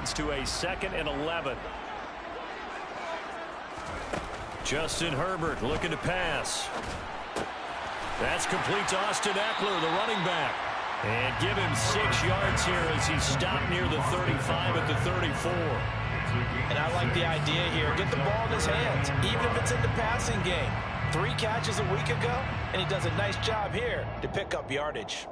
leads to a 2nd and 11. Justin Herbert looking to pass. That's complete to Austin Eckler, the running back. And give him 6 yards here as he stopped near the 35 at the 34. And I like the idea here. Get the ball in his hands, even if it's in the passing game. 3 catches a week ago, and he does a nice job here to pick up yardage.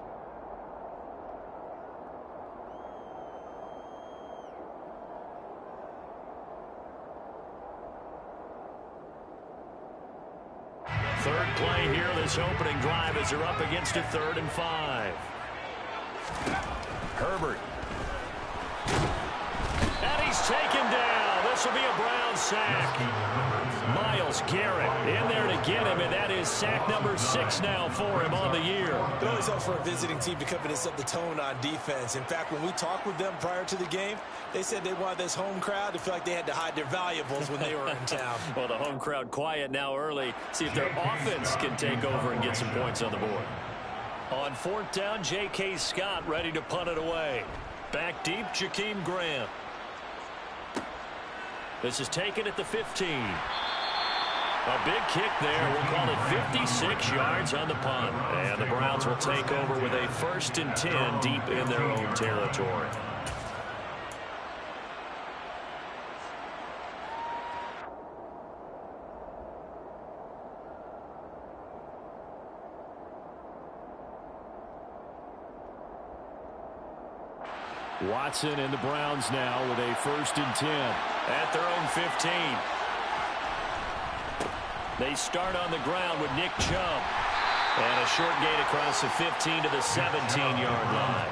Third play here, this opening drive as they're up against a 3rd and 5. Herbert. And he's taken down. This will be a Brown sack. Myles Garrett in there to get him, and that is sack number 6 now for him on the year. It always helps for a visiting team to come in and set the tone on defense. In fact, when we talked with them prior to the game, they said they wanted this home crowd to feel like they had to hide their valuables when they were in town. Well, the home crowd quiet now early. See if their offense can take over and get some points on the board. On 4th down, J.K. Scott ready to punt it away. Back deep, Jakeem Grant. This is taken at the 15. A big kick there. We'll call it 56 yards on the punt. And the Browns will take over with a 1st and 10 deep in their own territory. Watson and the Browns now with a 1st and 10 at their own 15. They start on the ground with Nick Chubb. And a short gain across the 15 to the 17-yard line.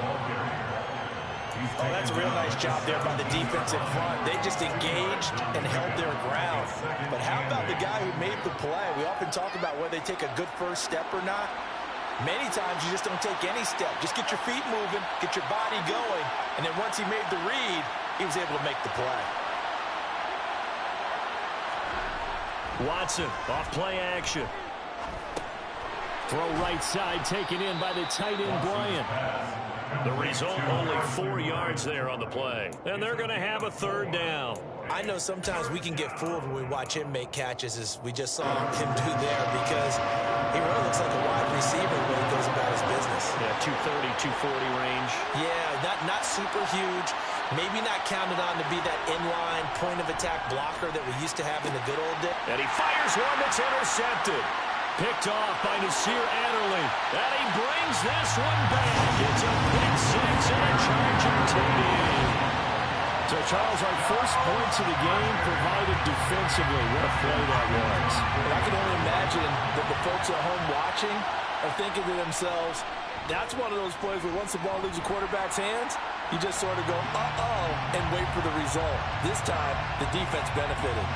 Oh, that's a real nice job there by the defense in front. They just engaged and held their ground. But how about the guy who made the play? We often talk about whether they take a good first step or not. Many times you just don't take any step. Just get your feet moving, get your body going, and then once he made the read, he was able to make the play. Watson off play action. Throw right side taken in by the tight end Bryant. The result, only 4 yards there on the play. And they're going to have a 3rd down. I know sometimes we can get fooled when we watch him make catches, as we just saw him do there, because he really looks like a wide receiver when he goes about his business. Yeah, 230, 240 range. Yeah, not super huge. Maybe not counted on to be that inline point-of-attack blocker that we used to have in the good old days. And he fires one that's intercepted. Picked off by Nasir Adderley. And he brings this one back. It's a pick 6 and a charging TD. So, Charles, our first points of the game provided defensively. What a play that was. And I can only imagine that the folks at home watching are thinking to themselves, that's one of those plays where once the ball leaves the quarterback's hands, you just sort of go, uh-oh, and wait for the result. This time, the defense benefited.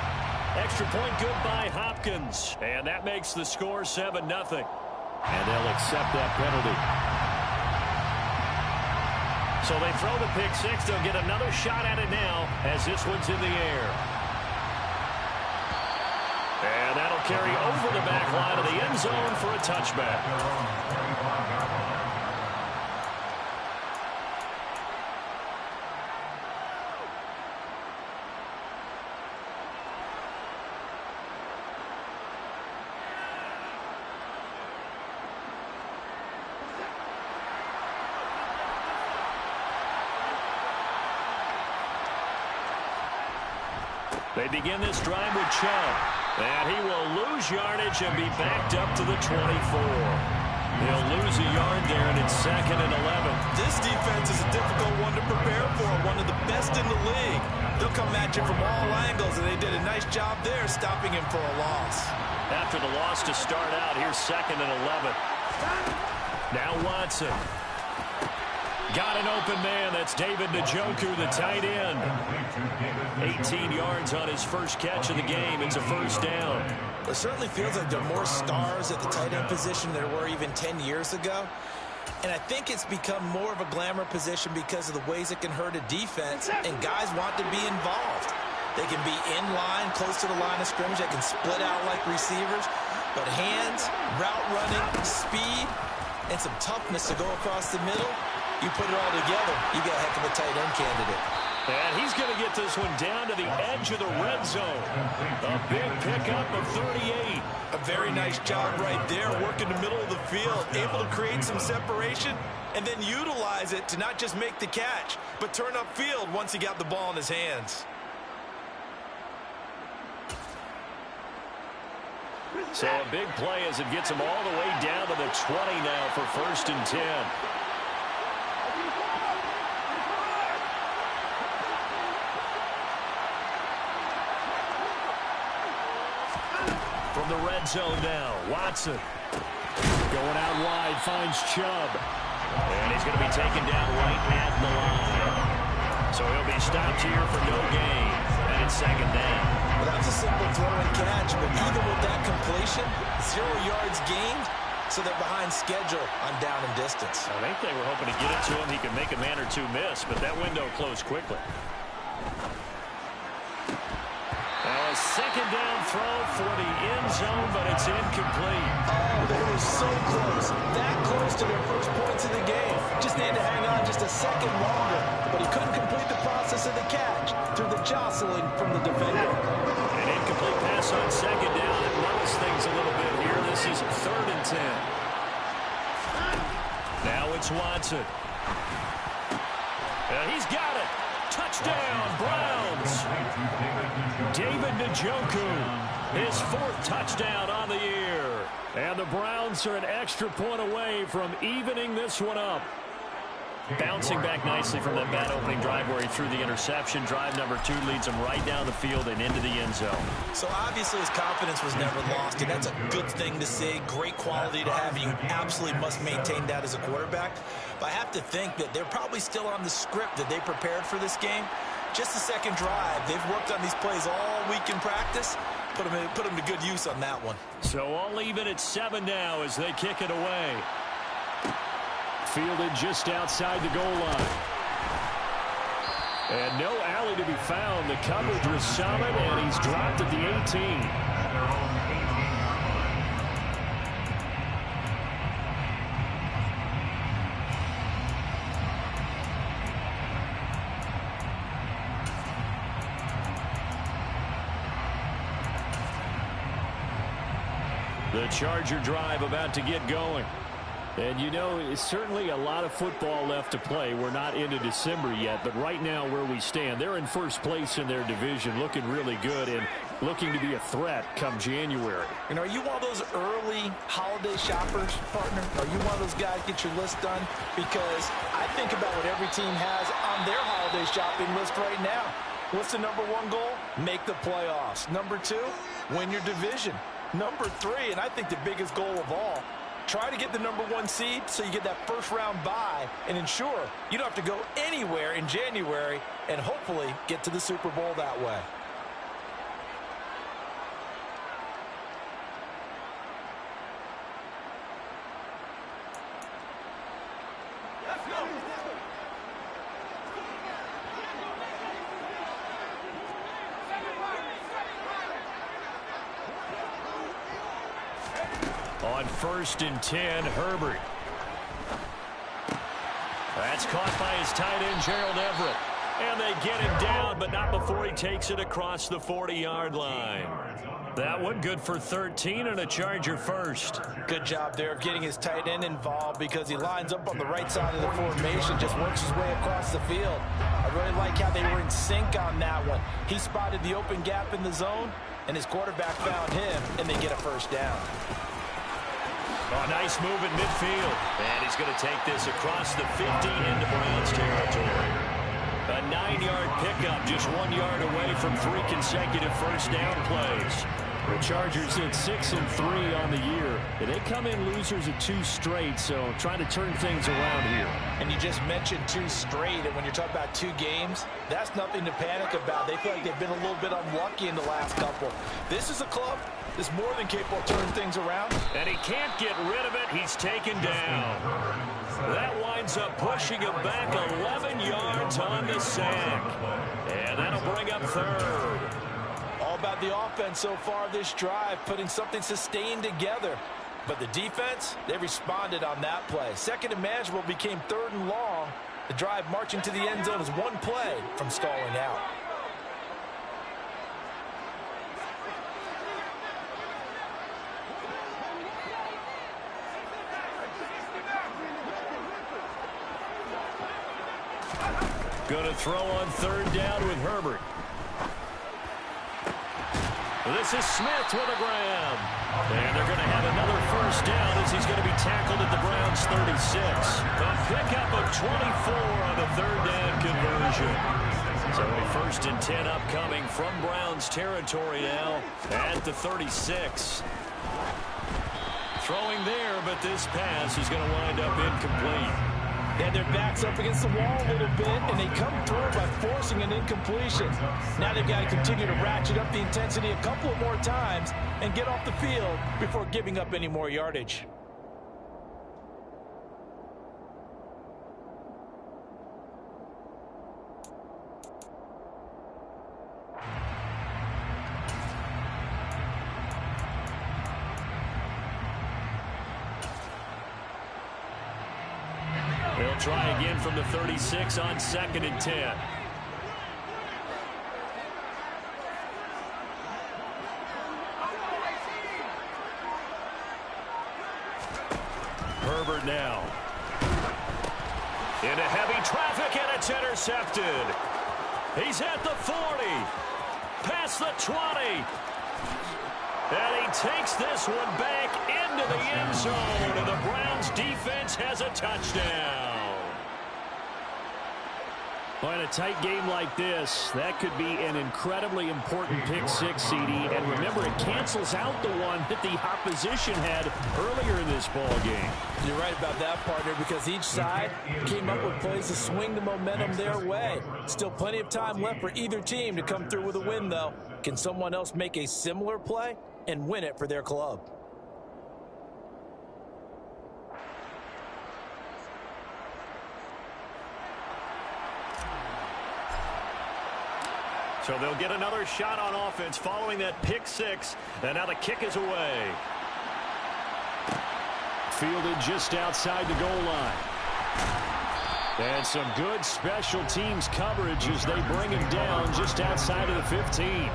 Extra point good by Hopkins. And that makes the score 7-0. And they'll accept that penalty. So they throw the pick 6. They'll get another shot at it now as this one's in the air. And that'll carry over the back line of the end zone for a touchback. They begin this drive with Chubb. And he will lose yardage and be backed up to the 24. He'll lose a yard there, and it's 2nd and 11. This defense is a difficult one to prepare for, one of the best in the league. They'll come at you from all angles, and they did a nice job there stopping him for a loss. After the loss to start out, here's 2nd and 11. Now Watson. Got an open man. That's David Njoku, the tight end. 18 yards on his first catch of the game. It's a 1st down. It certainly feels like there are more stars at the tight end position than there were even 10 years ago. And I think it's become more of a glamour position because of the ways it can hurt a defense, and guys want to be involved. They can be in line, close to the line of scrimmage. They can split out like receivers. But hands, route running, speed, and some toughness to go across the middle, you put it all together, you get a heck of a tight end candidate. And he's going to get this one down to the edge of the red zone. A big pickup of 38. A very nice job right there, working the middle of the field, able to create some separation, and then utilize it to not just make the catch, but turn upfield once he got the ball in his hands. So a big play as it gets him all the way down to the 20 now for 1st and 10. From the red zone now, Watson. Going out wide, finds Chubb. And he's going to be taken down right at the line. So he'll be stopped here for no gain. And it's 2nd down. Well, that was a simple throw and catch, but even with that completion, 0 yards gained, so they're behind schedule on down and distance. I think they were hoping to get it to him. He could make a man or two miss, but that window closed quickly. Now a 2nd down throw for the end zone, but it's incomplete. Oh, they were so close. That close to their first points of the game. Just needed to hang on just a second longer, but he couldn't complete the process of the catch through the jostling from the defender. An incomplete pass on 2nd down. It levels things a little bit here. This is 3rd and 10. Now it's Watson. And he's got it. Touchdown, Browns. David Njoku, his 4th touchdown on the year. And the Browns are an extra point away from evening this one up. Bouncing back nicely from that bad opening drive where he threw the interception. Drive number 2 leads him right down the field and into the end zone. So obviously his confidence was never lost, and that's a good thing to see. Great quality to have. You absolutely must maintain that as a quarterback. But I have to think that they're probably still on the script that they prepared for this game. Just the 2nd drive. They've worked on these plays all week in practice. Put them to good use on that one. So all even at 7 now as they kick it away. Fielded just outside the goal line. And no alley to be found. The coverage was solid, and he's dropped at the 18. The Charger drive about to get going. And, you know, it's certainly a lot of football left to play. We're not into December yet, but right now where we stand, they're in 1st place in their division, looking really good and looking to be a threat come January. And are you one of those early holiday shoppers, partner? Are you one of those guys get your list done? Because I think about what every team has on their holiday shopping list right now. What's the number 1 goal? Make the playoffs. Number 2, win your division. Number 3, and I think the biggest goal of all, try to get the number 1 seed so you get that 1st round bye and ensure you don't have to go anywhere in January and hopefully get to the Super Bowl that way. On 1st and 10, Herbert. That's caught by his tight end, Gerald Everett. And they get him down, but not before he takes it across the 40-yard line. That one good for 13 and a Charger 1st. Good job there of getting his tight end involved because he lines up on the right side of the formation, just works his way across the field. I really like how they were in sync on that one. He spotted the open gap in the zone, and his quarterback found him, and they get a 1st down. Oh, nice move in midfield. And he's going to take this across the 50 into Browns territory. A 9-yard pickup, just 1 yard away from 3 consecutive 1st down plays. The Chargers at 6-3 on the year. They come in losers at 2 straight, so trying to turn things around here. And you just mentioned 2 straight, and when you're talking about 2 games, that's nothing to panic about. They feel like they've been a little bit unlucky in the last couple. This is a club that's more than capable of turning things around. And he can't get rid of it. He's taken down. That winds up pushing him back 11 yards on the sack. And that'll bring up 3rd. All about the offense so far this drive, putting something sustained together. But the defense, they responded on that play. 2nd and manageable became 3rd and long, The drive marching to the end zone is one play from stalling out. Going to throw on third down with Herbert. This is Smith with a grab. And they're going to have another first down as he's going to be tackled at the Browns' 36. A pickup of 24 on the third down conversion. So a 1st and 10 upcoming from Browns territory now at the 36. Throwing there, but this pass is going to wind up incomplete. And their backs up against the wall a little bit, and they come through by forcing an incompletion. Now they've got to continue to ratchet up the intensity a couple of more times and get off the field before giving up any more yardage. They'll try again from the 36 on 2nd and 10. Herbert now. Into heavy traffic, and it's intercepted. He's at the 40. Past the 20. And he takes this one back into the end zone, and the Browns defense has a touchdown. Well, in a tight game like this, that could be an incredibly important pick six, CD. And remember, it cancels out the one that the opposition had earlier in this ball game. You're right about that, partner, because each side came up with plays to swing the momentum their way. Still plenty of time left for either team to come through with a win, though. Can someone else make a similar play and win it for their club? So they'll get another shot on offense following that pick six. And now the kick is away. Fielded just outside the goal line. And some good special teams coverage as they bring him down just outside of the 15.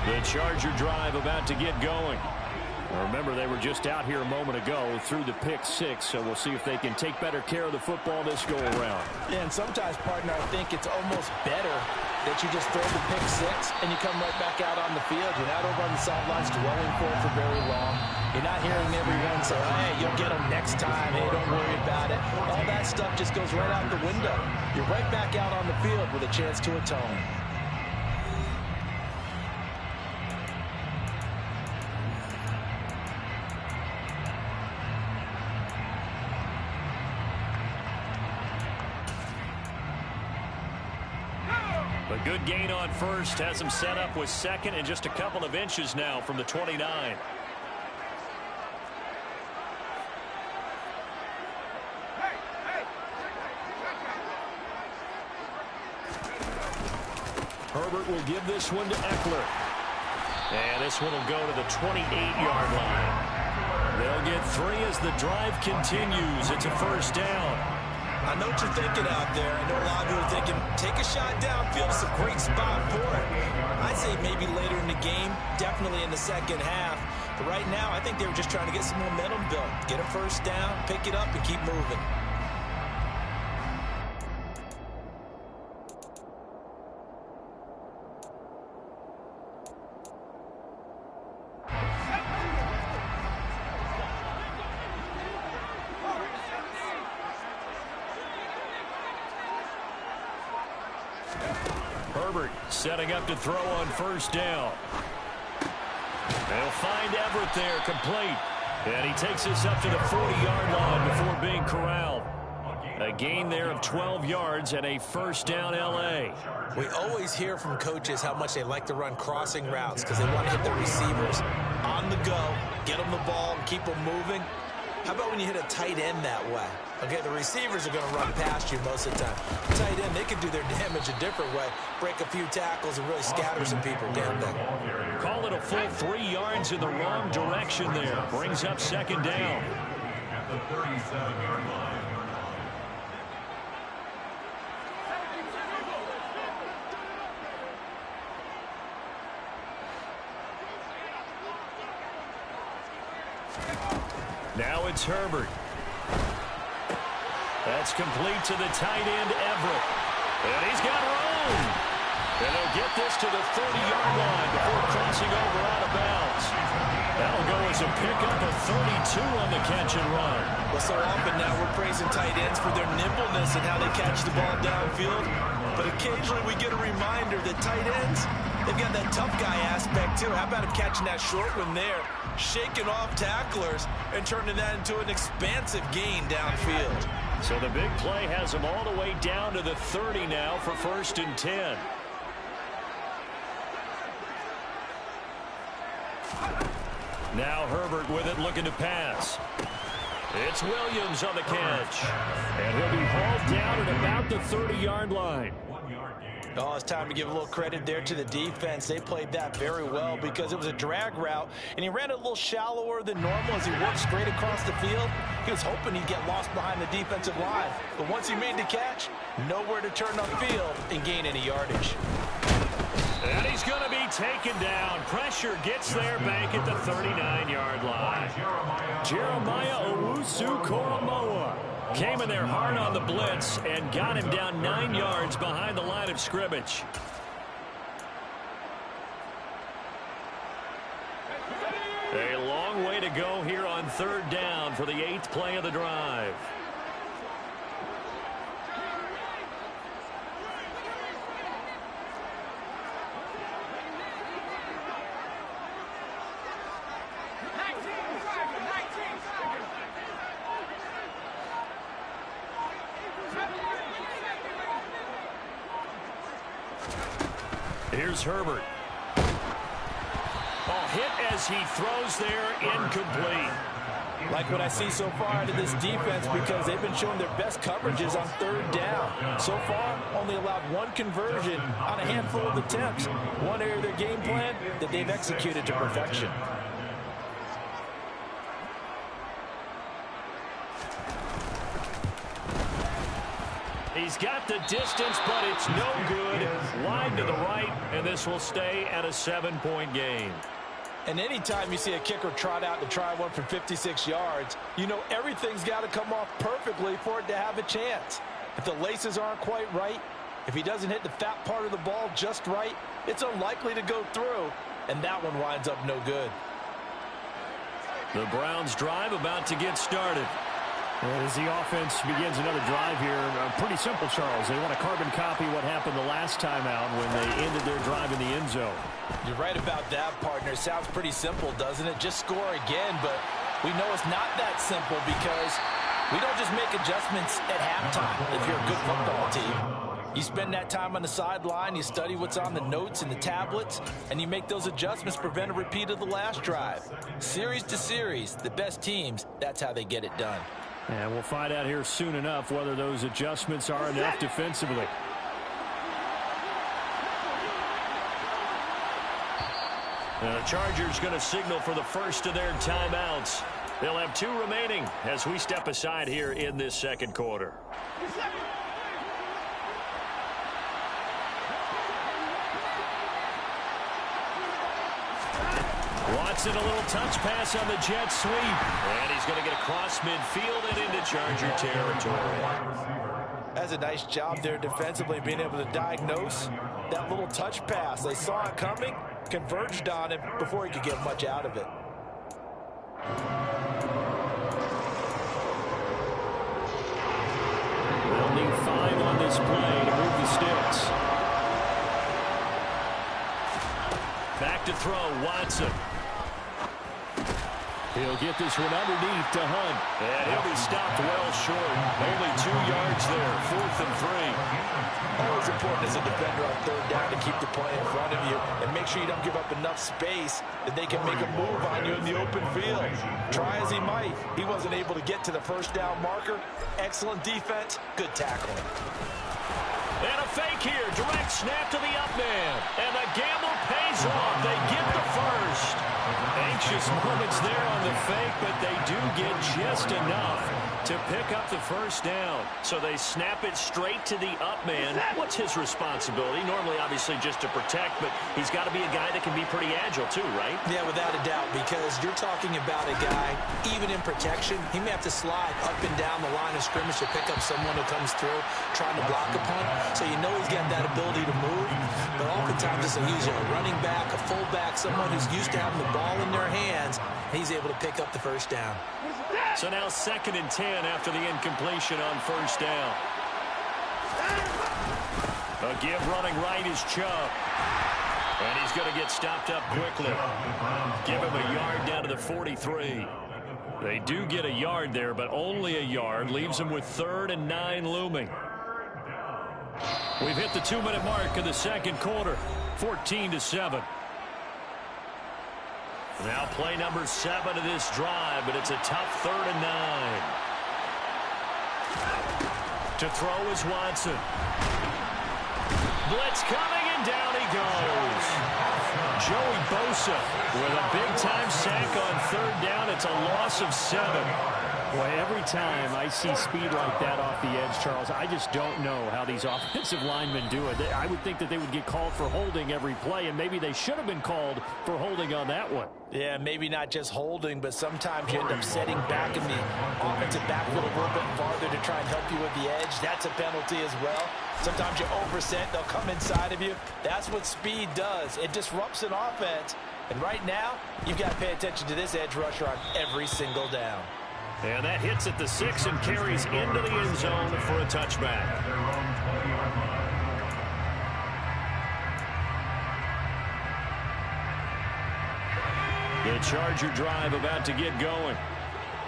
The Charger drive about to get going. Now remember, they were just out here a moment ago through the pick six, so we'll see if they can take better care of the football this go-around. Yeah, and sometimes, partner, I think it's almost better that you just throw the pick six and you come right back out on the field. You're not over on the sidelines dwelling for it for very long. You're not hearing everyone say, hey, you'll get them next time. Hey, don't worry about it. All that stuff just goes right out the window. You're right back out on the field with a chance to atone. A good gain on first has him set up with second and just a couple of inches now from the 29. Herbert will give this one to Eckler. And this one will go to the 28-yard line. They'll get 3 as the drive continues. It's a first down. I know what you're thinking out there. I know a lot of you are thinking, take a shot downfield. It's a great spot for it. I'd say maybe later in the game, definitely in the second half. But right now, I think they were just trying to get some momentum built. Get a first down, pick it up, and keep moving. Herbert setting up to throw on first down. They'll find Everett there, complete. And he takes this up to the 40-yard line before being corralled. A gain there of 12 yards and a first down L.A. We always hear from coaches how much they like to run crossing routes because they want to hit their receivers on the go, get them the ball, and keep them moving. How about when you hit a tight end that way? Okay, the receivers are going to run past you most of the time. Tight end, they can do their damage a different way. Break a few tackles and really scatter some people, can't they? Call it a full 3 yards in the wrong direction there. Brings up second down. At the 37-yard line. Now it's Herbert. That's complete to the tight end, Everett. And he's got room. And he'll get this to the 30-yard line before crossing over out of bounds. That'll go as a pickup of 32 on the catch and run. Well, so often now we're praising tight ends for their nimbleness and how they catch the ball downfield. But occasionally we get a reminder that tight ends, they've got that tough guy aspect too. How about him catching that short one there, shaking off tacklers, and turning that into an expansive gain downfield. So the big play has him all the way down to the 30 now for 1st and 10. Now Herbert with it, looking to pass. It's Williams on the catch. And he'll be hauled down at about the 30-yard line. Oh, it's time to give a little credit there to the defense. They played that very well because it was a drag route, and he ran a little shallower than normal as he worked straight across the field. He was hoping he'd get lost behind the defensive line. But once he made the catch, nowhere to turn upfield and gain any yardage. And he's going to be taken down. Pressure gets there back at the 39-yard line. Jeremiah Owusu-Koramoah came in there hard on the blitz and got him down 9 yards behind the line of scrimmage. A long way to go here on 3rd down for the 8th play of the drive. Here's Herbert. Ball hit as he throws there, incomplete. Like what I see so far out of this defense because they've been showing their best coverages on 3rd down. So far, only allowed 1 conversion on a handful of attempts. One area of their game plan that they've executed to perfection. He's got the distance, but it's no good. Wide to the right, and this will stay at a 7-point game. And anytime you see a kicker trot out to try one from 56 yards, you know everything's got to come off perfectly for it to have a chance. If the laces aren't quite right, if he doesn't hit the fat part of the ball just right, it's unlikely to go through, and that one winds up no good. The Browns drive about to get started. As the offense begins another drive here, pretty simple, Charles. They want to carbon copy what happened the last time out when they ended their drive in the end zone. You're right about that, partner. Sounds pretty simple, doesn't it? Just score again, but we know it's not that simple because we don't just make adjustments at halftime if you're a good football team. You spend that time on the sideline, you study what's on the notes and the tablets, and you make those adjustments to prevent a repeat of the last drive. Series to series, the best teams, that's how they get it done. And we'll find out here soon enough whether those adjustments are enough defensively. And the Chargers going to signal for the first of their timeouts. They'll have 2 remaining as we step aside here in this second quarter. Watson, a little touch pass on the jet sweep. And he's going to get across midfield and into Charger territory. That's a nice job there defensively, being able to diagnose that little touch pass. They saw it coming, converged on it before he could get much out of it. They'll need 5 on this play to move the sticks. Back to throw, Watson. He'll get this one underneath to Hunt. And he'll be stopped well short. Only 2 yards there, 4th and 3. Always important as a defender on 3rd down to keep the play in front of you and make sure you don't give up enough space that they can make a move on you in the open field. Try as he might, he wasn't able to get to the 1st down marker. Excellent defense, good tackling. And a fake here, direct snap to the up man. And the gamble pays off. They get the first. Anxious moments there on the fake, but they do get just enough to pick up the 1st down. So they snap it straight to the up man. What's his responsibility? Normally, obviously, just to protect, but he's got to be a guy that can be pretty agile too, right? Yeah, without a doubt, because you're talking about a guy, even in protection, he may have to slide up and down the line of scrimmage to pick up someone who comes through trying to block a punt. So you know he's got that ability to move, but oftentimes it's he's a running back, a fullback, someone who's used to having the ball in their hands, and he's able to pick up the 1st down. So now 2nd and 10 after the incompletion on 1st down. A give running right is Chubb. And he's going to get stopped up quickly. Give him a yard down to the 43. They do get a yard there, but only a yard. Leaves them with 3rd and 9 looming. We've hit the 2-minute mark of the 2nd quarter. 14-7. Now play number 7 of this drive, but it's a tough 3rd and 9. To throw is Watson. Blitz coming, and down he goes. Joey Bosa with a big-time sack on 3rd down. It's a loss of 7. Boy, every time I see speed like that off the edge, Charles, I just don't know how these offensive linemen do it. I would think that they would get called for holding every play, and maybe they should have been called for holding on that one. Yeah, maybe not just holding, but sometimes you end up setting back in the offensive backfield a little bit farther to try and help you with the edge. That's a penalty as well. Sometimes you overset, they'll come inside of you. That's what speed does. It disrupts an offense. And right now, you've got to pay attention to this edge rusher on every single down. And that hits at the 6 and carries into the end zone for a touchback. The Charger drive about to get going.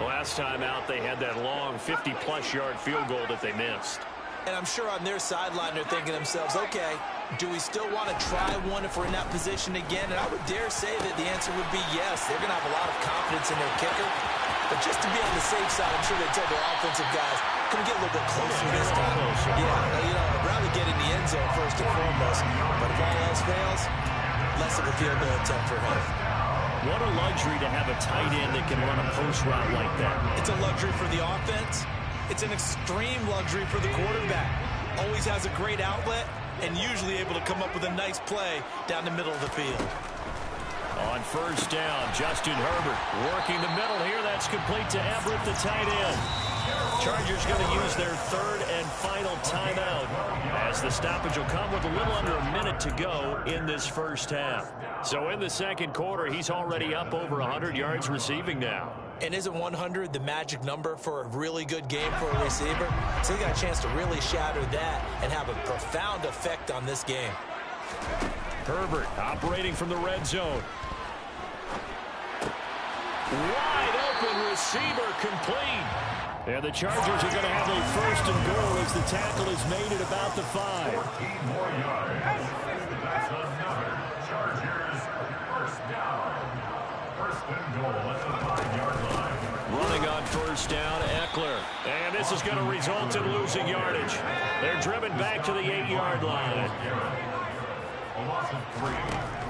Last time out, they had that long 50-plus yard field goal that they missed. And I'm sure on their sideline they're thinking to themselves, okay, do we still want to try one if we're in that position again? And I would dare say that the answer would be yes. They're going to have a lot of confidence in their kicker. But just to be on the safe side, I'm sure they tell their offensive guys, can we get a little bit closer this time? Yeah, I'd rather get in the end zone first and foremost. But if all else fails, less of a field goal attempt for him. What a luxury to have a tight end that can run a post route like that. It's a luxury for the offense. It's an extreme luxury for the quarterback. Always has a great outlet and usually able to come up with a nice play down the middle of the field. On 1st down, Justin Herbert working the middle here. That's complete to Everett, the tight end. Chargers going to use their 3rd and final timeout as the stoppage will come with a little under a minute to go in this 1st half. So in the 2nd quarter, he's already up over 100 yards receiving now. And isn't 100 the magic number for a really good game for a receiver? So he got a chance to really shatter that and have a profound effect on this game. Herbert operating from the red zone. Wide open receiver complete. And the Chargers are going to have a 1st and goal as the tackle is made at about the 5. 14 more yards. That's another Chargers 1st down. 1st and goal at the 5-yard line. Running on 1st down, Eckler. And this is going to result in losing yardage. They're driven back to the 8-yard line. A loss of 3.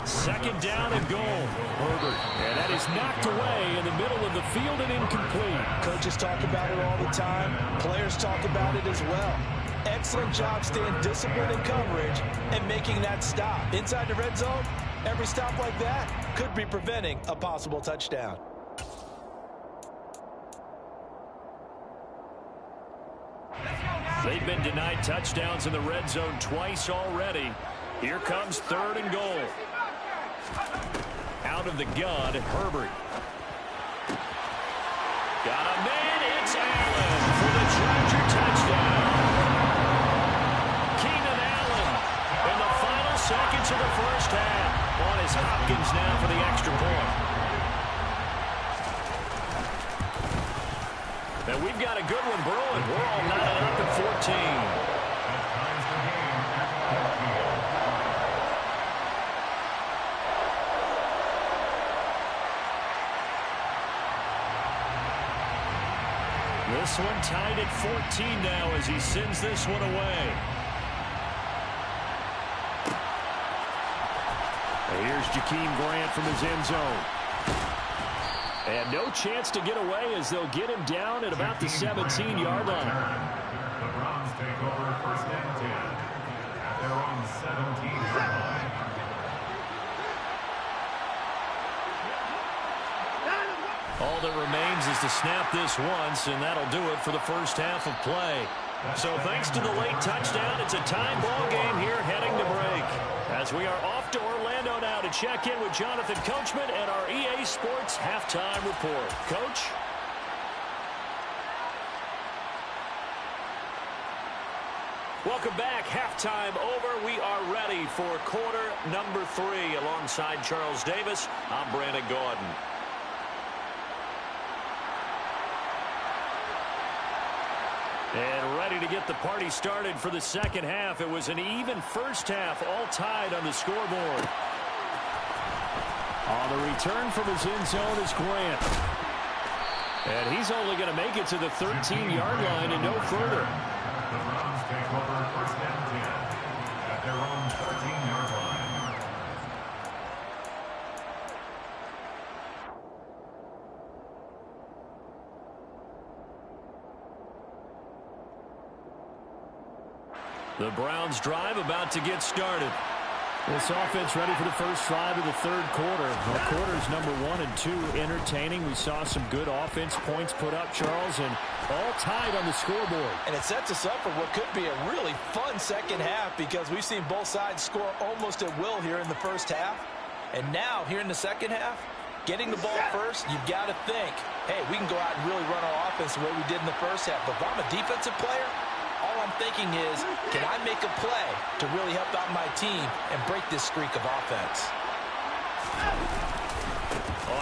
2nd down and goal. Herbert. And that is knocked away in the middle of the field and incomplete. Coaches talk about it all the time. Players talk about it as well. Excellent job staying disciplined in coverage and making that stop. Inside the red zone, every stop like that could be preventing a possible touchdown. They've been denied touchdowns in the red zone twice already. Here comes 3rd and goal. Out of the gun, Herbert. Got a man, it's Allen for the Charger touchdown. Keenan Allen in the final seconds of the 1st half. On is Hopkins now for the extra point. got a good one brewing. We're all knotted up at 14. That ties the game at 14. This one tied at 14 now as he sends this one away. And here's Jakeem Grant from his end zone. And no chance to get away as they'll get him down at about the 17-yard line. The Browns take over first and 10 at their own 17-yard line. All that remains is to snap this once, and that'll do it for the first half of play. So thanks to the late touchdown, it's a tie ball game here heading to break. As we are off to Orlando now to check in with Jonathan Coachman and our EA Sports Halftime Report. Coach? Welcome back. Halftime over. We are ready for quarter number 3. Alongside Charles Davis, I'm Brandon Gaudin. And ready to get the party started for the second half. It was an even first half, all tied on the scoreboard. On the return from his end zone is Grant. And he's only going to make it to the 13-yard line and no further. The Browns take over first and 10 at their own 13-yard line. The Browns drive about to get started. This offense ready for the first drive of the third quarter. Well, quarters number 1 and 2 entertaining. We saw some good offense points put up, Charles, and all tied on the scoreboard. And it sets us up for what could be a really fun second half because we've seen both sides score almost at will here in the first half. And now, here in the second half, getting the ball first, you've got to think, hey, we can go out and really run our offense the way we did in the first half. But if I'm a defensive player, all I'm thinking is, can I make a play to really help out my team and break this streak of offense?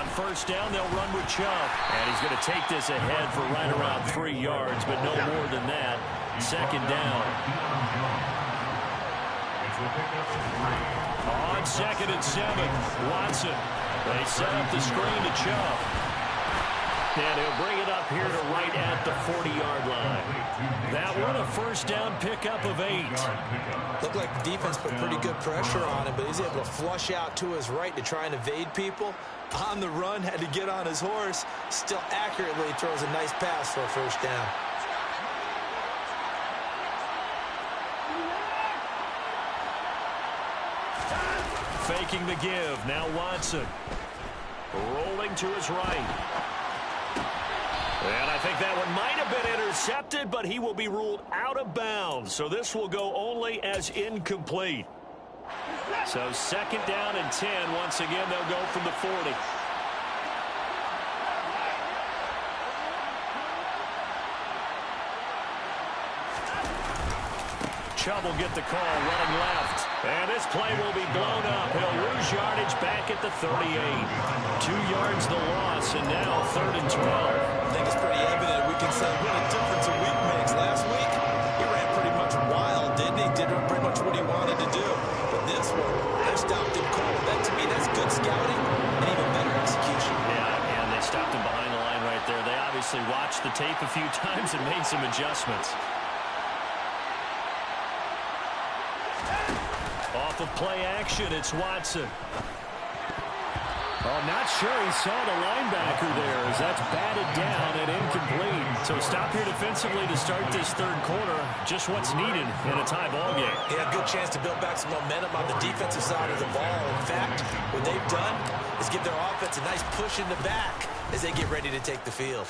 On first down, they'll run with Chubb. And he's going to take this ahead for right around 3 yards, but no more than that. Second down. On second and 7, Watson. They set up the screen to Chubb. And he'll bring it up here to right at the 40-yard line. That one a first down pickup of 8. Looked like the defense put pretty good pressure on him, but he's able to flush out to his right to try and evade people. On the run, had to get on his horse. Still accurately throws a nice pass for a first down. Faking the give. Now Watson. Rolling to his right. And I think that one might have been intercepted, but he will be ruled out of bounds. So this will go only as incomplete. So second down and 10. Once again, they'll go from the 40. Chubb will get the call, running left. And this play will be blown up. He'll lose yardage back at the 38. 2 yards the loss, and now third and 12. I think it's pretty evident we can say what a difference a week makes. Last week, he ran pretty much wild, didn't he? Did pretty much what he wanted to do. But this one, they stopped him cold. That, to me, that's good scouting and even better execution. Yeah, and they stopped him behind the line right there. They obviously watched the tape a few times and made some adjustments. Off of play action, it's Watson. Oh, not sure he saw the linebacker there as that's batted down and incomplete. So stop here defensively to start this third quarter. Just what's needed in a tie ball game. Yeah, good chance to build back some momentum on the defensive side of the ball. In fact, what they've done is give their offense a nice push in the back as they get ready to take the field.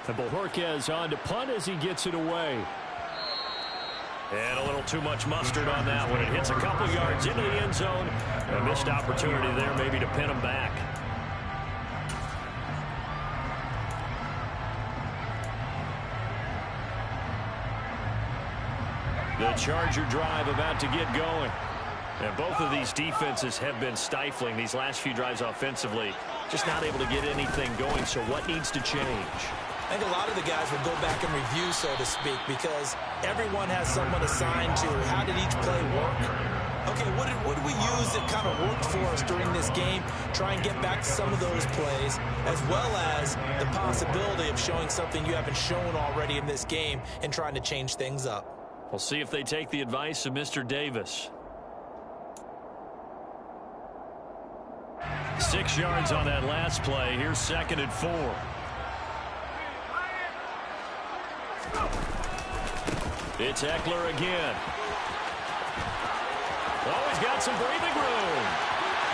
And Bojorquez on to punt as he gets it away. And a little too much mustard on that one. It hits a couple yards into the end zone. A missed opportunity there maybe to pin him back. The Charger drive about to get going. And both of these defenses have been stifling these last few drives offensively. Just not able to get anything going. So what needs to change? I think a lot of the guys will go back and review, so to speak, because everyone has someone assigned to how did each play work. Okay, what did we use that kind of worked for us during this game? Try and get back to some of those plays, as well as the possibility of showing something you haven't shown already in this game and trying to change things up. We'll see if they take the advice of Mr. Davis. 6 yards on that last play. Here's 2nd and 4. It's Eckler again. Oh, he's got some breathing room.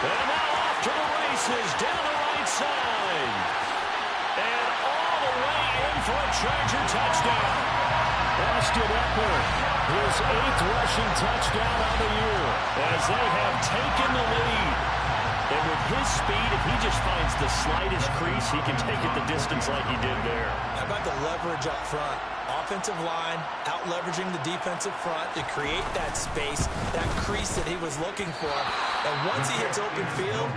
And now off to the races down the right side. And all the way in for a Charger touchdown. Austin Eckler, his 8th rushing touchdown on the year, as they have taken the lead. And with his speed, if he just finds the slightest crease, he can take it the distance like he did there. How about the leverage up front? Offensive line out-leveraging the defensive front to create that space, that crease that he was looking for. And once he hits open field,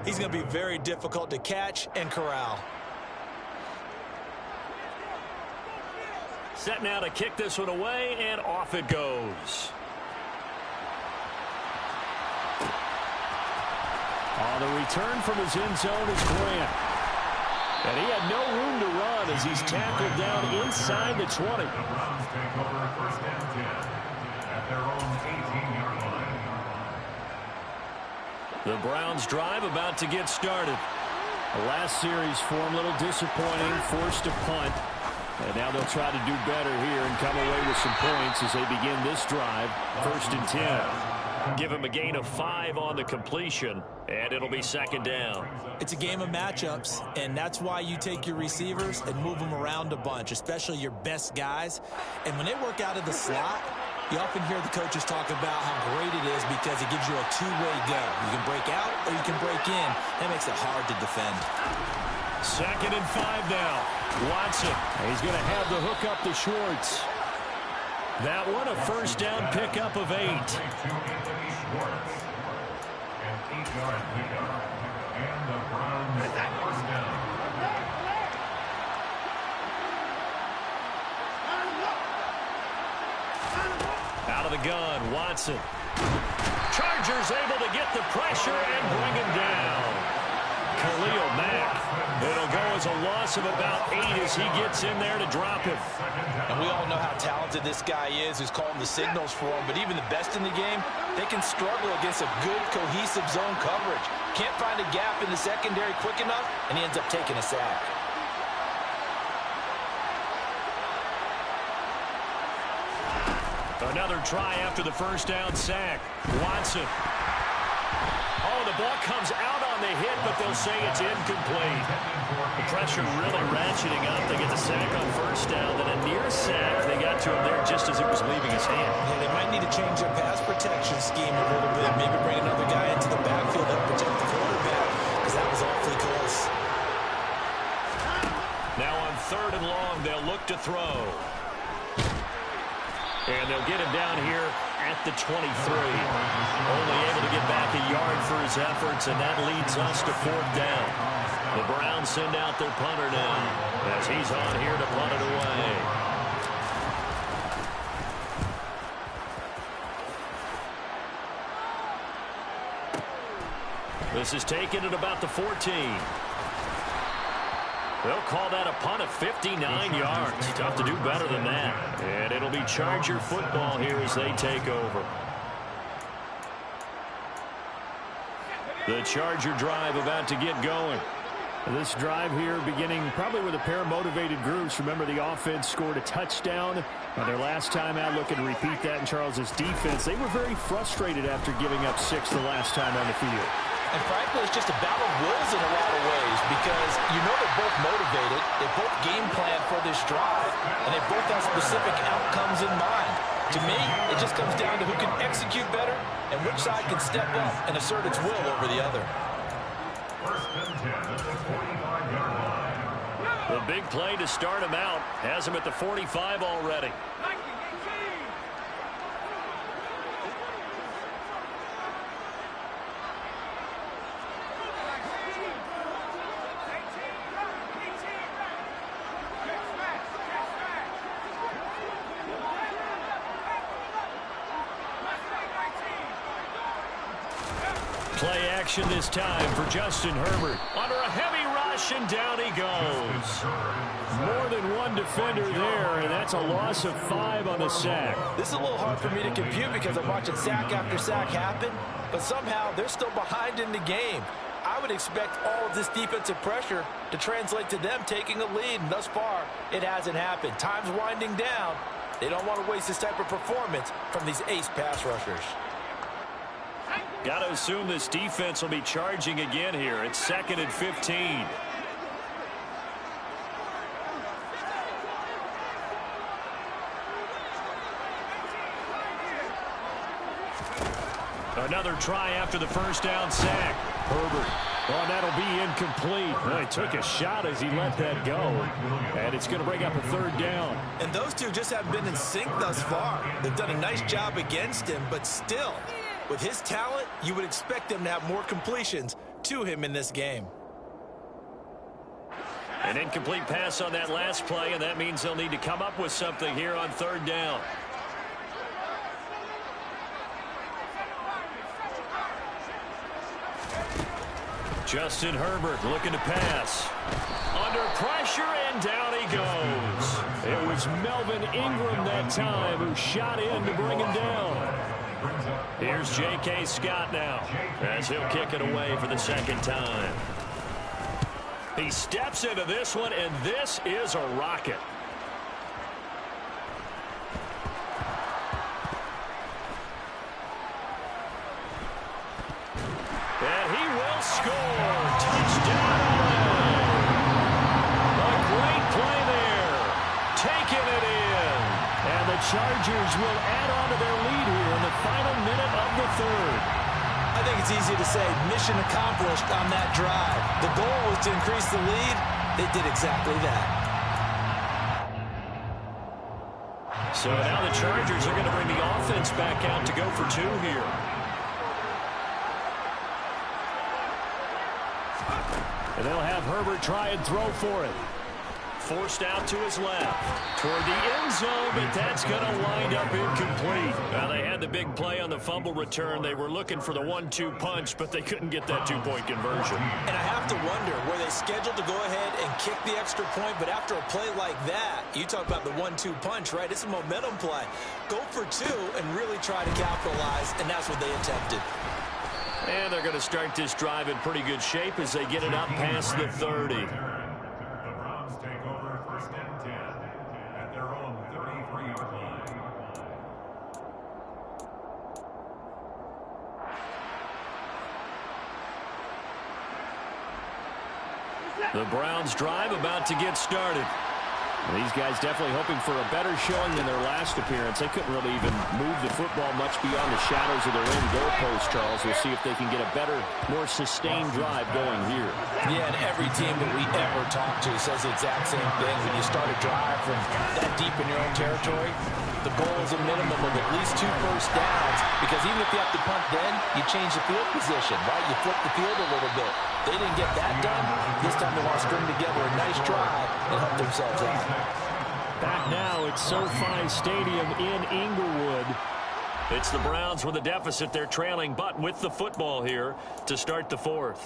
he's going to be very difficult to catch and corral. Set now to kick this one away, and off it goes. On the return from his end zone is Grant. And he had no room to run as he's tackled down inside the 20. The Browns take over 1st and 10 at their own 18-yard line. The Browns drive about to get started. The last series for him, a little disappointing, forced to punt. And now they'll try to do better here and come away with some points as they begin this drive, 1st and 10. Give him a gain of 5 on the completion, and it'll be 2nd down. It's a game of matchups, and that's why you take your receivers and move them around a bunch, especially your best guys. And when they work out of the slot, you often hear the coaches talk about how great it is because it gives you a two-way go. You can break out or you can break in. That makes it hard to defend. 2nd and 5 now. Watson. He's going to have the hook up to Schwartz. That one a 1st down pickup of 8. To Anthony Schwartz. An 8-yard pickup. And the Browns 1st down. Out of the gun, Watson. Chargers able to get the pressure and bring him down. Khalil Mack. It'll go as a loss of about 8 as he gets in there to drop him. And we all know how talented this guy is who's calling the signals for him, but even the best in the game, they can struggle against a good, cohesive zone coverage. Can't find a gap in the secondary quick enough, and he ends up taking a sack. Another try after the 1st down sack. Watson. Oh, the ball comes out on the hit, but they'll say it's incomplete. The pressure really ratcheting up. They get the sack on 1st down, then a near sack. They got to him there just as it was leaving his hand. Yeah, they might need to change their pass protection scheme a little bit. Maybe bring another guy into the backfield to protect the quarterback, because that was awfully close. Now on 3rd and long, they'll look to throw. And they'll get him down here at the 23. Only able to get back a yard for his efforts, and that leads us to 4th down. The Browns send out their punter now as he's on here to punt it away. This is taken at about the 14. They'll call that a punt of 59 yards. Tough to do better than that. And it'll be Charger football here as they take over. The Charger drive about to get going. This drive here beginning probably with a pair of motivated groups. Remember, the offense scored a touchdown on their last time out. Looking to repeat that in Charles's defense. They were very frustrated after giving up 6 the last time on the field. And frankly, it's just a battle of wills in a lot of ways because you know they're both motivated, they both game plan for this drive, and they both have specific outcomes in mind. To me, it just comes down to who can execute better and which side can step up and assert its will over the other. 1st and 10 at the 45-yard line. The big play to start him out has him at the 45 already. possession this time for Justin Herbert. Under a heavy rush, and down he goes. More than one defender there, and that's a loss of 5 on the sack. This is a little hard for me to compute because I'm watching sack after sack happen, but somehow they're still behind in the game. I would expect all of this defensive pressure to translate to them taking a lead, and thus far, it hasn't happened. Time's winding down. They don't want to waste this type of performance from these ace pass rushers. Got to assume this defense will be charging again here. It's 2nd and 15. Another try after the first down sack. Herbert. Oh, that'll be incomplete. Well, he took a shot as he let that go. And it's going to bring up a 3rd down. And those two just haven't been in sync thus far. They've done a nice job against him, but still, with his talent, you would expect them to have more completions to him in this game. An incomplete pass on that last play, and that means they'll need to come up with something here on 3rd down. Justin Herbert looking to pass. Under pressure, and down he goes. It was Melvin Ingram that time who shot in to bring him down. Here's J.K. Scott now as he'll kick it away for the 2nd time. He steps into this one, and this is a rocket. And he will score. Touchdown. A great play there. Taking it in. And the Chargers will add on to their lead here in the final minute of the 3rd. I think it's easy to say mission accomplished on that drive. The goal was to increase the lead. They did exactly that. So now the Chargers are going to bring the offense back out to go for 2 here. And they'll have Herbert try and throw for it. Forced out to his left. Toward the end zone, but that's going to wind up incomplete. Now, they had the big play on the fumble return. They were looking for the 1-2 punch, but they couldn't get that 2-point conversion. And I have to wonder, were they scheduled to go ahead and kick the extra point, but after a play like that, you talk about the 1-2 punch, right? It's a momentum play. Go for 2 and really try to capitalize, and that's what they attempted. And they're going to start this drive in pretty good shape as they get it up past the 30. The Browns take over 1st and 10 at their own 33-yard line. The Browns drive about to get started. These guys definitely hoping for a better showing than their last appearance. They couldn't really even move the football much beyond the shadows of their own goalpost, Charles. We'll see if they can get a better, more sustained drive going here. Yeah, and every team that we ever talk to says the exact same thing. When you start a drive from that deep in your own territory, the goal is a minimum of at least 2 first downs, because even if you have to punt then, you change the field position, right? You flip the field a little bit. They didn't get that done. This time they want to string together a nice drive and help themselves out. Back now at SoFi Stadium in Inglewood. It's the Browns with a deficit. They're trailing, but with the football here to start the 4th.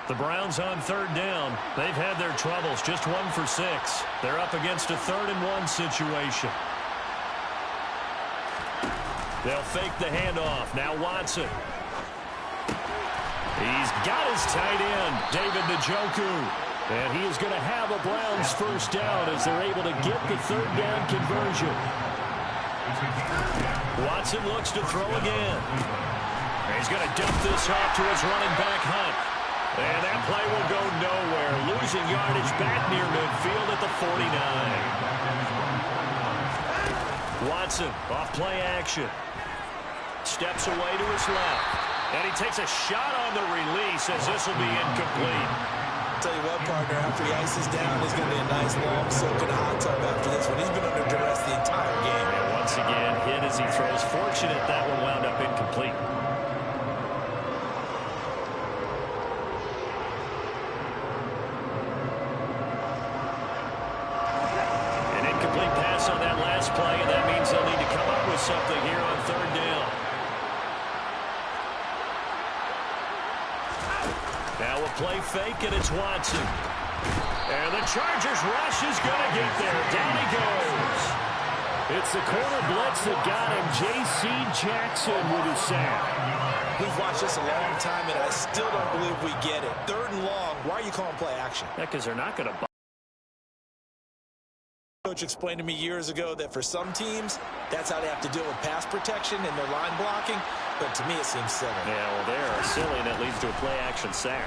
The Browns on 3rd down. They've had their troubles, just 1 for 6. They're up against a 3rd and 1 situation. They'll fake the handoff. Now Watson. He's got his tight end, David Njoku. And he is going to have a Browns first down as they're able to get the 3rd down conversion. Watson looks to throw again. He's going to dump this off to his running back, Hunt. And that play will go nowhere. Losing yardage back near midfield at the 49. Watson off play action. Steps away to his left. And he takes a shot on the release as this will be incomplete. I'll tell you what, partner, after he ices down, there's going to be a nice long soak in a hot tub after this one. He's been under duress the entire game. And once again, hit as he throws. Fortunate that one wound up incomplete. An incomplete pass on that last play, and that means they'll need to come up with something here on Now a play fake, and it's Watson. And the Chargers rush is going to get there. Down he goes. It's the corner blitz that got him. J.C. Jackson with his sack. We've watched this a long time, and I still don't believe we get it. 3rd and long. Why are you calling play action? Yeah, because they're not going to. Coach explained to me years ago that for some teams, that's how they have to deal with pass protection and their line blocking. But to me, it seems silly. Yeah, well, they are silly, and that leads to a play-action sack.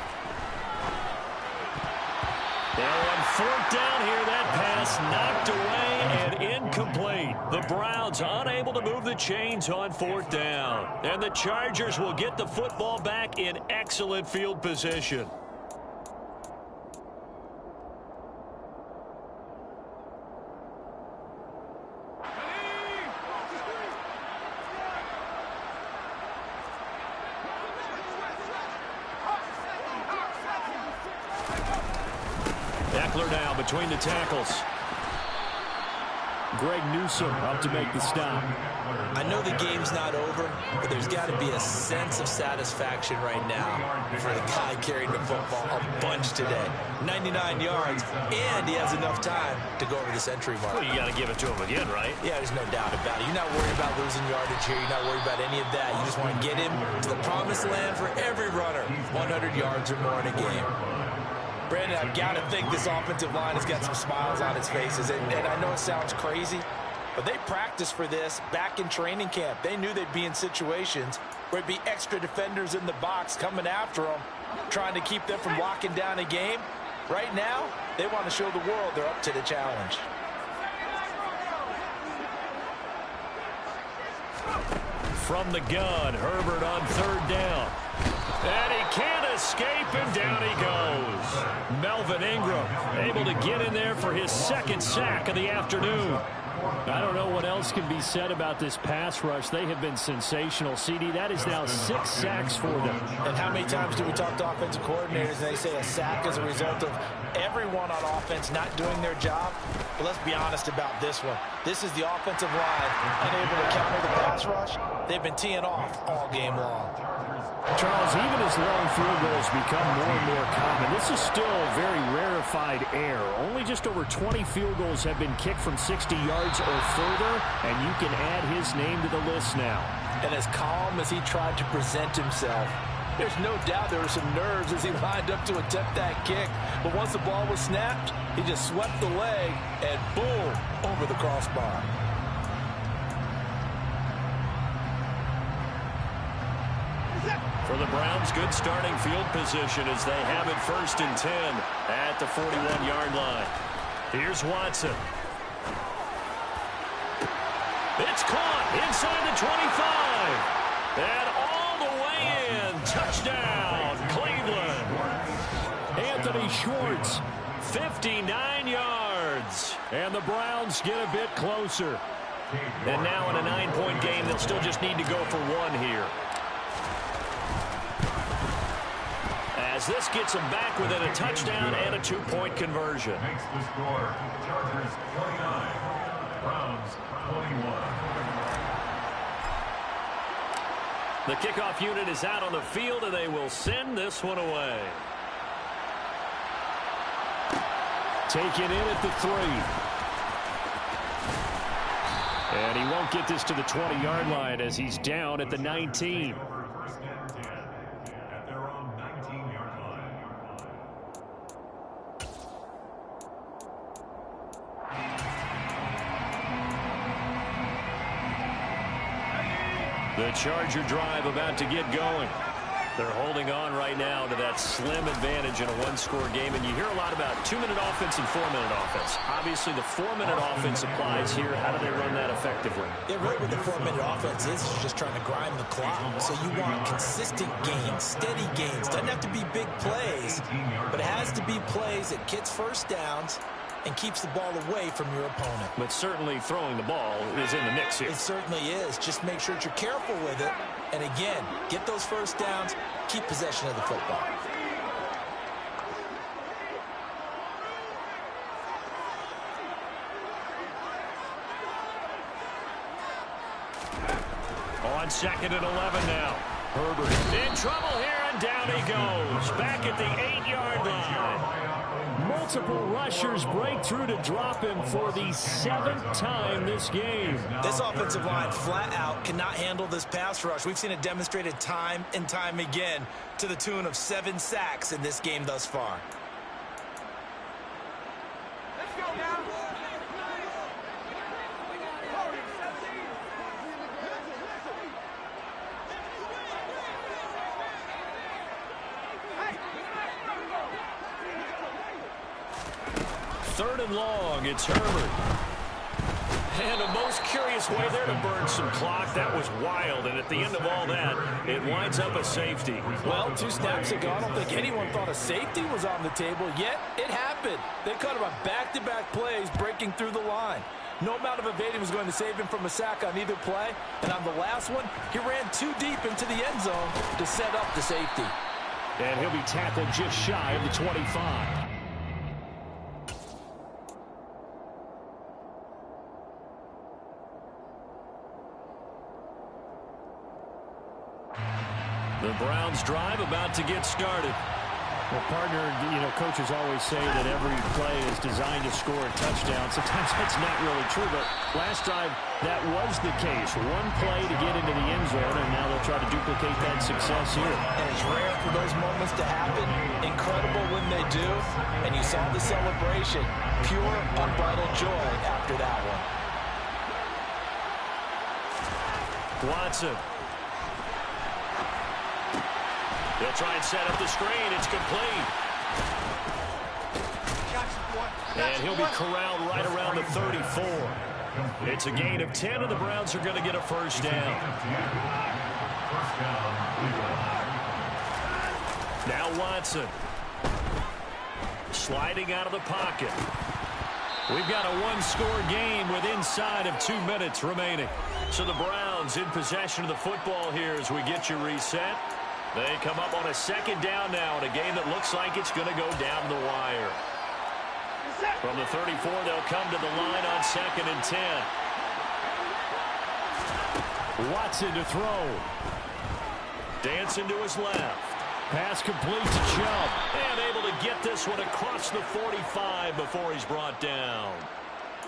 Now on 4th down here, that pass knocked away and incomplete. The Browns unable to move the chains on 4th down. And the Chargers will get the football back in excellent field position. Eckler now between the tackles. Greg Newsome up to make the stop. I know the game's not over, but there's got to be a sense of satisfaction right now for the guy carrying the football a bunch today. 99 yards, and he has enough time to go over the century mark. Well, you got to give it to him again, right? Yeah, there's no doubt about it. You're not worried about losing yardage here. You're not worried about any of that. You just want to get him to the promised land for every runner. 100 yards or more in a game. Brandon, I've got to think this offensive line has got some smiles on its faces. And I know it sounds crazy, but they practiced for this back in training camp. They knew they'd be in situations where there'd be extra defenders in the box coming after them, trying to keep them from locking down a game. Right now, they want to show the world they're up to the challenge. From the gun, Herbert on 3rd down. And he can't escape, and down he goes. Melvin Ingram able to get in there for his 2nd sack of the afternoon. I don't know what else can be said about this pass rush. They have been sensational. CD, that is now 6 sacks for them. And how many times do we talk to offensive coordinators and they say a sack is a result of everyone on offense not doing their job? But let's be honest about this one. This is the offensive line unable to counter the pass rush. They've been teeing off all game long. Charles, even as long field goals become more and more common, this is still very rarefied air. Only just over 20 field goals have been kicked from 60 yards or further, and you can add his name to the list now. And as calm as he tried to present himself, there's no doubt there were some nerves as he lined up to attempt that kick. But once the ball was snapped, he just swept the leg and boom, over the crossbar. For the Browns, good starting field position as they have it 1st and 10 at the 41-yard line. Here's Watson. It's caught inside the 25. And all the way in. Touchdown, Cleveland. Anthony Schwartz. 59 yards. And the Browns get a bit closer. And now in a 9-point game that still just need to go for 1 here. As this gets them back within a touchdown and a 2-point conversion. Makes the score. Chargers 29. Browns 21. The kickoff unit is out on the field, and they will send this one away. Taken in at the 3. And he won't get this to the 20-yard line as he's down at the 19. The Charger drive about to get going. They're holding on right now to that slim advantage in a 1-score game. And you hear a lot about 2-minute offense and 4-minute offense. Obviously, the 4-minute offense applies here. How do they run that effectively? Yeah, really what the 4-minute offense is just trying to grind the clock. So you want consistent gains, steady gains. Doesn't have to be big plays, but it has to be plays that gets first downs and keeps the ball away from your opponent. But certainly throwing the ball is in the mix here. It certainly is. Just make sure that you're careful with it. And again, get those first downs, keep possession of the football. On 2nd and 11 now. Herbert in trouble here, And down he goes, back at the 8-yard line. Multiple rushers break through to drop him for the 7th time this game. This offensive line flat out cannot handle this pass rush. We've seen it demonstrated time and time again to the tune of 7 sacks in this game thus far. Let's go now. Third and long, it's Herbert. And a most curious way there to burn some clock. That was wild, and at the end of all that, it winds up a safety. Well, 2 snaps ago, I don't think anyone thought a safety was on the table, yet it happened. They cut him on back-to-back plays, breaking through the line. No amount of evading was going to save him from a sack on either play, and on the last one, he ran too deep into the end zone to set up the safety. And he'll be tackled just shy of the 25. The Browns drive about to get started. Well, partner, coaches always say that every play is designed to score a touchdown. Sometimes that's not really true, but last drive, that was the case. One play to get into the end zone, and now they'll try to duplicate that success here. And it's rare for those moments to happen. Incredible when they do. And you saw the celebration. Pure, unbridled joy after that one. Watson. They'll try and set up the screen. It's complete. And he'll be corralled right around the 34. It's a gain of 10, and the Browns are going to get a first down. Now Watson. Sliding out of the pocket. We've got a one-score game with inside of 2 minutes remaining. So the Browns in possession of the football here as we get you reset. They come up on a second down now in a game that looks like it's going to go down the wire. From the 34, they'll come to the line on 2nd and 10. Watson to throw. Dancing to his left. Pass complete to Chubb. And able to get this one across the 45 before he's brought down.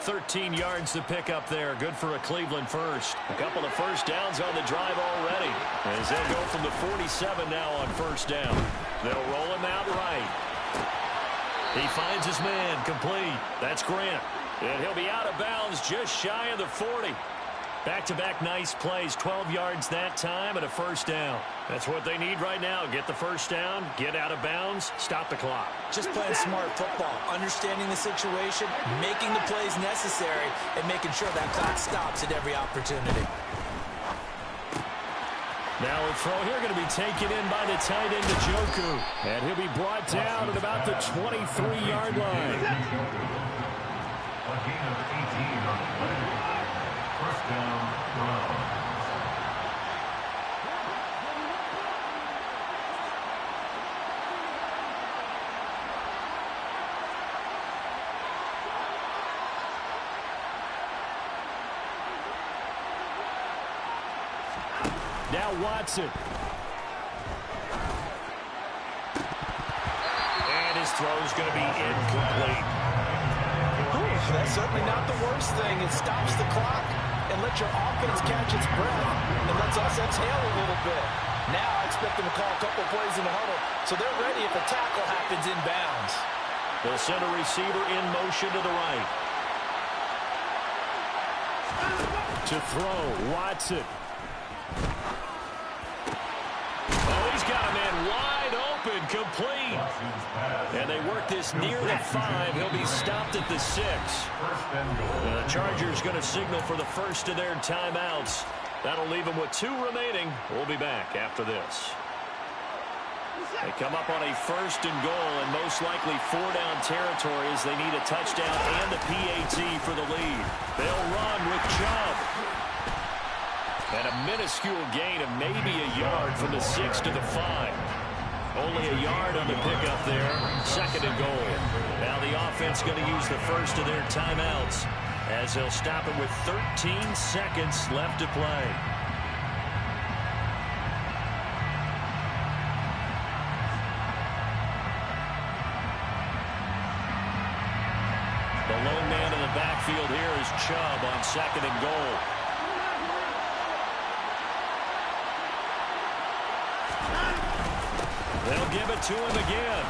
13 yards to pick up there. Good for a Cleveland first. A couple of first downs on the drive already. As they'll go from the 47 now on first down. They'll roll him out right. He finds his man complete. That's Grant. And he'll be out of bounds just shy of the 40. Back-to-back nice plays. 12 yards that time and a first down. That's what they need right now. Get the first down, get out of bounds, stop the clock. Just playing smart football, understanding the situation, making the plays necessary, and making sure that clock stops at every opportunity. Now a throw here going to be taken in by the tight end, Njoku. And he'll be brought down at about the 23-yard line. A gain of 18 on the play. First down, Browns. Now Watson. And his throw's going to be incomplete. That's certainly not the worst thing. It stops the clock and lets your offense catch its breath and lets us exhale a little bit. Now I expect them to call a couple plays in the huddle so they're ready if a tackle happens inbounds. They'll send a receiver in motion to the right. To throw, Watson. Oh, he's got a man wide open, complete. And they work this near the 5. He'll be stopped at the 6. The Chargers going to signal for the first of their timeouts. That'll leave them with 2 remaining. We'll be back after this. They come up on a first and goal, and most likely 4-down territory as they need a touchdown and a PAT for the lead. They'll run with Chubb. And a minuscule gain of maybe a yard from the 6 to the 5. Only a yard on the pickup there. 2nd and goal. Now the offense going to use the first of their timeouts as they'll stop it with 13 seconds left to play. backfield here is Chubb on 2nd and goal. They'll give it to him again.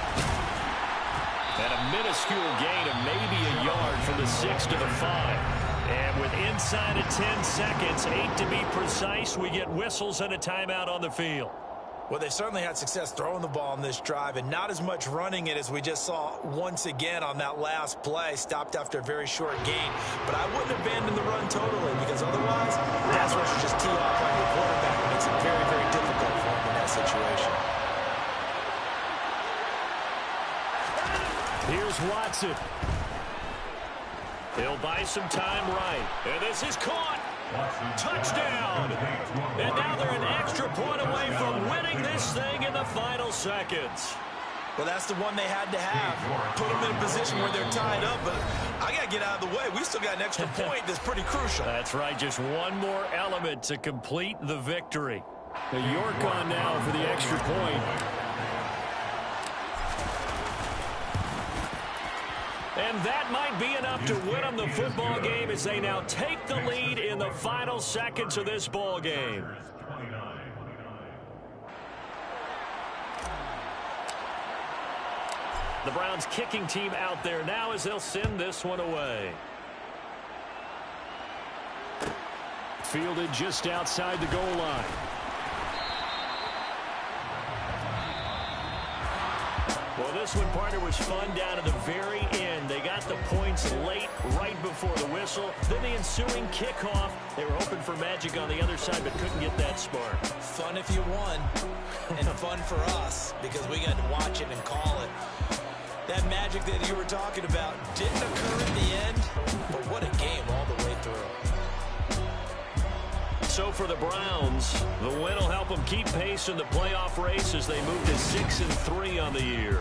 And a minuscule gain of maybe a yard from the 6 to the 5. And with inside of 10 seconds, 8 to be precise, we get whistles and a timeout on the field. Well, they certainly had success throwing the ball on this drive and not as much running it as we just saw once again on that last play, stopped after a very short gain. But I wouldn't abandon the run totally because otherwise, pass rush just tee off on your quarterback. It makes it very, very difficult for him in that situation. Here's Watson. He'll buy some time right. And this is caught. Touchdown. And now they're an extra point away from winning this thing in the final seconds. Well, that's the one they had to have. Put them in a position where they're tied up, but I got to get out of the way. We still got an extra point that's pretty crucial. That's right. Just one more element to complete the victory. The York on now for the extra point. And that might be enough to win them the football game as they now take the lead in the final seconds of this ball game. The Browns kicking team out there now as they'll send this one away. Fielded just outside the goal line. Well, this one, partner, was fun down to the very end. They got the points late, right before the whistle. Then the ensuing kickoff. They were hoping for magic on the other side, but couldn't get that spark. Fun if you won, and fun for us because we got to watch it and call it. That magic that you were talking about didn't occur at the end, but what a game all the way through. So for the Browns, the win will help them keep pace in the playoff race as they move to 6-3 on the year.